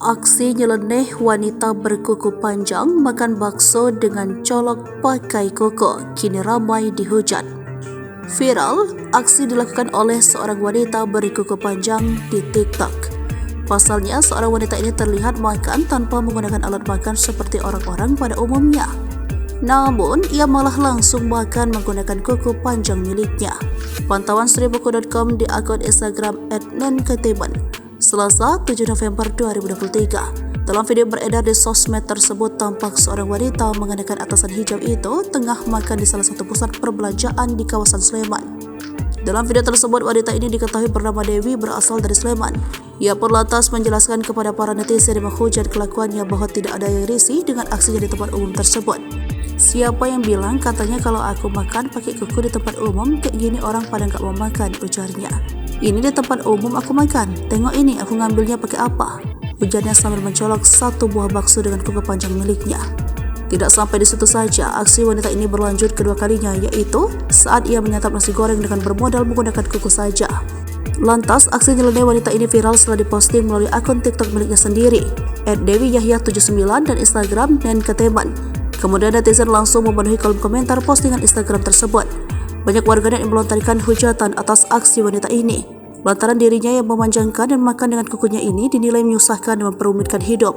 Aksi nyeleneh wanita berkuku panjang makan bakso dengan colok pakai kuku kini ramai dihujat. Viral, aksi dilakukan oleh seorang wanita berkuku panjang di TikTok. Pasalnya, seorang wanita ini terlihat makan tanpa menggunakan alat makan seperti orang-orang pada umumnya. Namun, ia malah langsung makan menggunakan kuku panjang miliknya. Pantauan sribuku.com di akun Instagram @nenketeban, Selasa 7 November 2023. Dalam video beredar di sosmed tersebut, tampak seorang wanita mengenakan atasan hijau itu tengah makan di salah satu pusat perbelanjaan di kawasan Sleman. Dalam video tersebut, wanita ini diketahui bernama Dewi, berasal dari Sleman. Ia pun lantas menjelaskan kepada para netizen yang menghujat kelakuannya bahwa tidak ada yang risih dengan aksinya di tempat umum tersebut. Siapa yang bilang, katanya kalau aku makan pakai kuku di tempat umum kayak gini orang pada nggak mau makan, ujarnya. Ini di tempat umum aku makan, tengok ini aku ngambilnya pakai apa, ujarnya sambil mencolok satu buah bakso dengan kuku panjang miliknya. Tidak sampai di situ saja, aksi wanita ini berlanjut kedua kalinya, yaitu saat ia menyantap nasi goreng dengan bermodal menggunakan kuku saja. Lantas, aksi nyeleneh wanita ini viral setelah diposting melalui akun TikTok miliknya sendiri, @dewiYahya79 dan Instagram nenketeban. Kemudian netizen langsung memenuhi kolom komentar postingan Instagram tersebut. Banyak warganet yang melontarkan hujatan atas aksi wanita ini, lantaran dirinya yang memanjangkan dan makan dengan kukunya ini dinilai menyusahkan dan memperumitkan hidup.